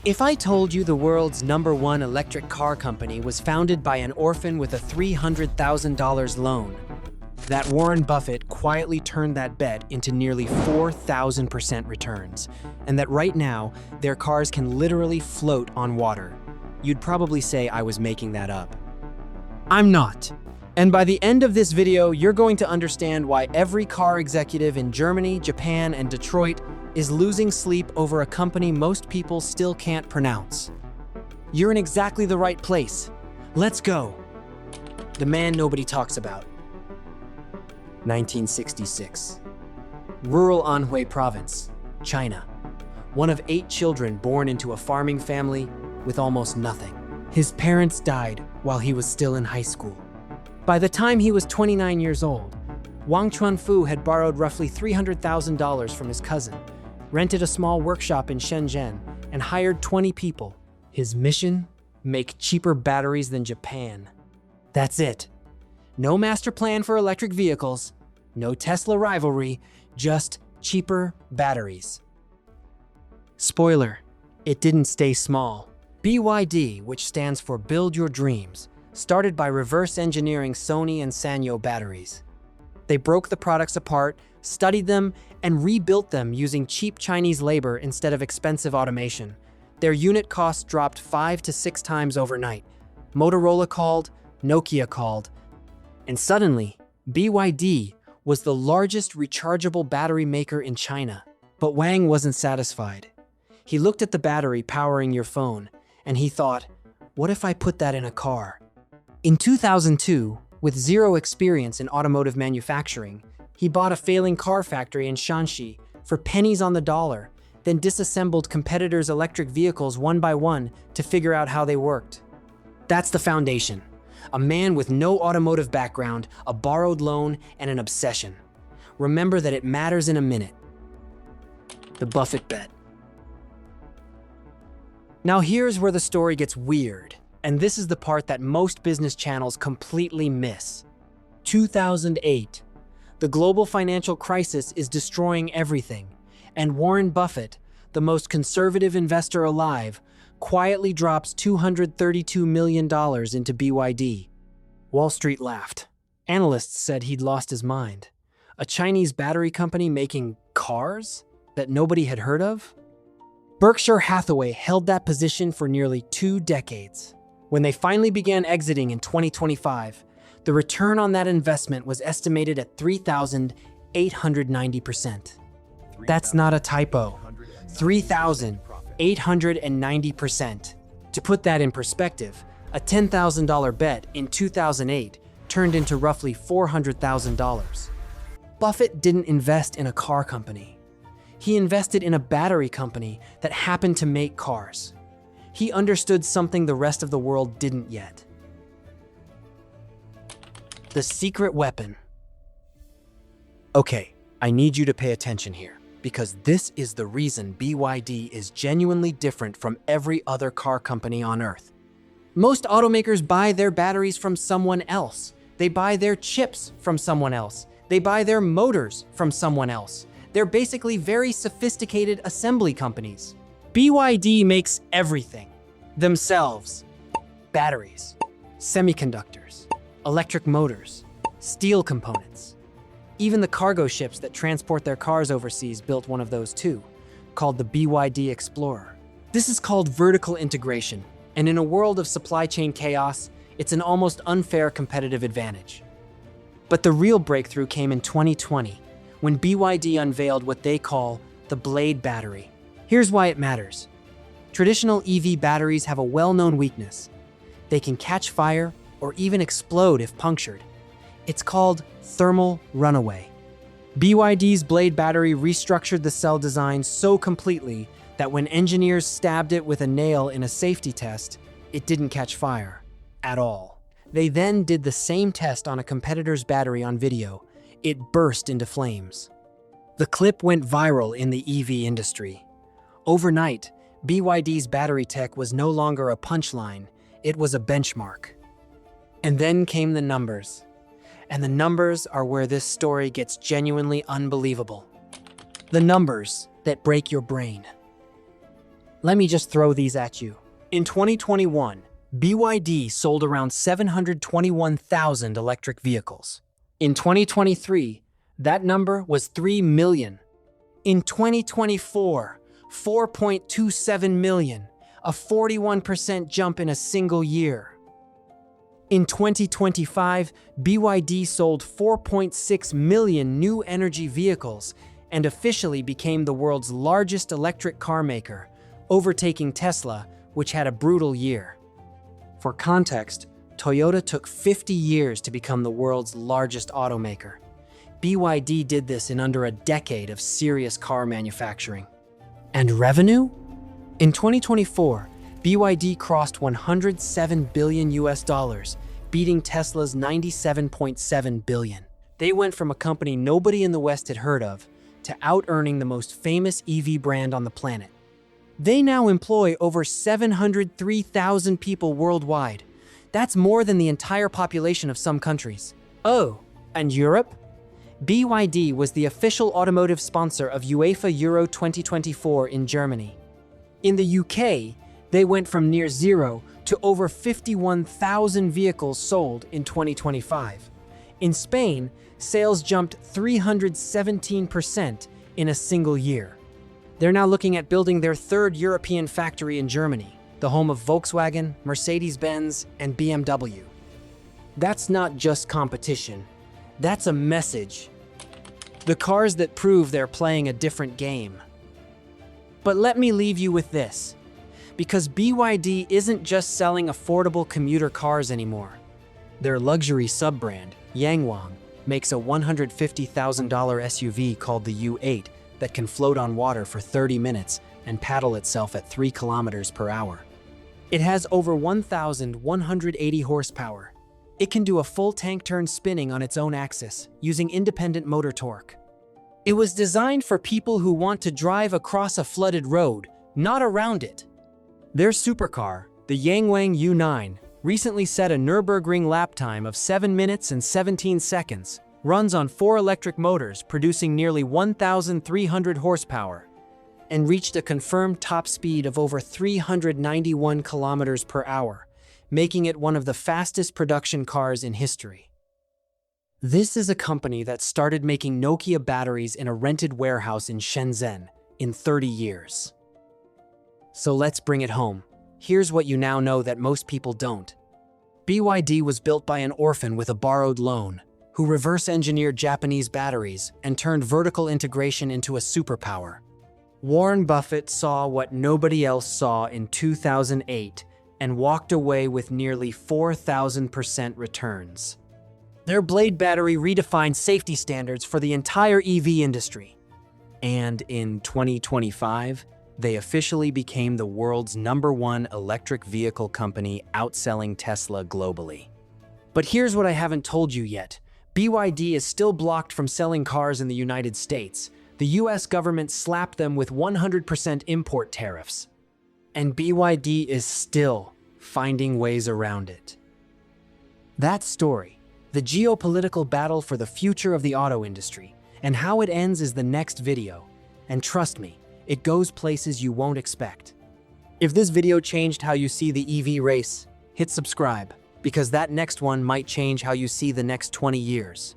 If I told you the world's #1 electric car company was founded by an orphan with a $300,000 loan, that Warren Buffett quietly turned that bet into nearly 4,000% returns, and that right now, their cars can literally float on water, you'd probably say I was making that up. I'm not. And by the end of this video, you're going to understand why every car executive in Germany, Japan, and Detroit is losing sleep over a company most people still can't pronounce. You're in exactly the right place. Let's go. The man nobody talks about. 1966. Rural Anhui Province, China. One of 8 children born into a farming family with almost nothing. His parents died while he was still in high school. By the time he was 29 years old, Wang Chuanfu had borrowed roughly $300,000 from his cousin, rented a small workshop in Shenzhen, and hired 20 people. His mission? Make cheaper batteries than Japan. That's it. No master plan for electric vehicles, no Tesla rivalry, just cheaper batteries. Spoiler, it didn't stay small. BYD, which stands for Build Your Dreams, started by reverse engineering Sony and Sanyo batteries. They broke the products apart, studied them, and rebuilt them using cheap Chinese labor instead of expensive automation. Their unit costs dropped 5 to 6 times overnight. Motorola called, Nokia called, and suddenly, BYD was the largest rechargeable battery maker in China. But Wang wasn't satisfied. He looked at the battery powering your phone, and he thought, what if I put that in a car? In 2002, with zero experience in automotive manufacturing, he bought a failing car factory in Shanxi for pennies on the dollar, then disassembled competitors' electric vehicles one by one to figure out how they worked. That's the foundation. A man with no automotive background, a borrowed loan, and an obsession. Remember that it matters in a minute. The Buffett Bet. Now here's where the story gets weird, and this is the part that most business channels completely miss. 2008. The global financial crisis is destroying everything, and Warren Buffett, the most conservative investor alive, quietly drops $232 million into BYD. Wall Street laughed. Analysts said he'd lost his mind. A Chinese battery company making cars that nobody had heard of? Berkshire Hathaway held that position for nearly 2 decades. When they finally began exiting in 2025, the return on that investment was estimated at 3,890%. That's not a typo. 3,890%. To put that in perspective, a $10,000 bet in 2008 turned into roughly $400,000. Buffett didn't invest in a car company. He invested in a battery company that happened to make cars. He understood something the rest of the world didn't yet. The secret weapon. Okay, I need you to pay attention here, because this is the reason BYD is genuinely different from every other car company on Earth. Most automakers buy their batteries from someone else. They buy their chips from someone else. They buy their motors from someone else. They're basically very sophisticated assembly companies. BYD makes everything themselves. Batteries, semiconductors, electric motors, steel components. Even the cargo ships that transport their cars overseas built one of those too, called the BYD Explorer. This is called vertical integration, and in a world of supply chain chaos, it's an almost unfair competitive advantage. But the real breakthrough came in 2020, when BYD unveiled what they call the Blade battery. Here's why it matters. Traditional EV batteries have a well-known weakness. They can catch fire or even explode if punctured. It's called thermal runaway. BYD's Blade battery restructured the cell design so completely that when engineers stabbed it with a nail in a safety test, it didn't catch fire at all. They then did the same test on a competitor's battery on video. It burst into flames. The clip went viral in the EV industry. Overnight, BYD's battery tech was no longer a punchline, it was a benchmark. And then came the numbers. And the numbers are where this story gets genuinely unbelievable. The numbers that break your brain. Let me just throw these at you. In 2021, BYD sold around 721,000 electric vehicles. In 2023, that number was 3 million. In 2024, 4.27 million, a 41% jump in a single year. In 2025, BYD sold 4.6 million new energy vehicles and officially became the world's largest electric car maker, overtaking Tesla, which had a brutal year. For context, Toyota took 50 years to become the world's largest automaker. BYD did this in under a decade of serious car manufacturing. And revenue? In 2024, BYD crossed $107 billion, beating Tesla's $97.7 billion. They went from a company nobody in the West had heard of to out-earning the most famous EV brand on the planet. They now employ over 703,000 people worldwide. That's more than the entire population of some countries. Oh, and Europe? BYD was the official automotive sponsor of UEFA Euro 2024 in Germany. In the UK, they went from near zero to over 51,000 vehicles sold in 2025. In Spain, sales jumped 317% in a single year. They're now looking at building their third European factory in Germany, the home of Volkswagen, Mercedes-Benz, and BMW. That's not just competition. That's a message. The cars that prove they're playing a different game. But let me leave you with this. Because BYD isn't just selling affordable commuter cars anymore. Their luxury sub-brand, Yangwang, makes a $150,000 SUV called the U8 that can float on water for 30 minutes and paddle itself at 3 kilometers per hour. It has over 1,180 horsepower. It can do a full tank turn spinning on its own axis, using independent motor torque. It was designed for people who want to drive across a flooded road, not around it. Their supercar, the Yangwang U8, recently set a Nürburgring lap time of 7 minutes and 17 seconds, runs on 4 electric motors producing nearly 1,300 horsepower, and reached a confirmed top speed of over 391 kilometers per hour, making it one of the fastest production cars in history. This is a company that started making Nokia batteries in a rented warehouse in Shenzhen in 30 years. So let's bring it home. Here's what you now know that most people don't. BYD was built by an orphan with a borrowed loan, who reverse-engineered Japanese batteries and turned vertical integration into a superpower. Warren Buffett saw what nobody else saw in 2008 and walked away with nearly 4,000% returns. Their Blade battery redefined safety standards for the entire EV industry. And in 2025, they officially became the world's #1 electric vehicle company, outselling Tesla globally. But here's what I haven't told you yet. BYD is still blocked from selling cars in the United States. The US government slapped them with 100% import tariffs. And BYD is still finding ways around it. That story, the geopolitical battle for the future of the auto industry, and how it ends is the next video. And trust me, it goes places you won't expect. If this video changed how you see the EV race, hit subscribe, because that next one might change how you see the next 20 years.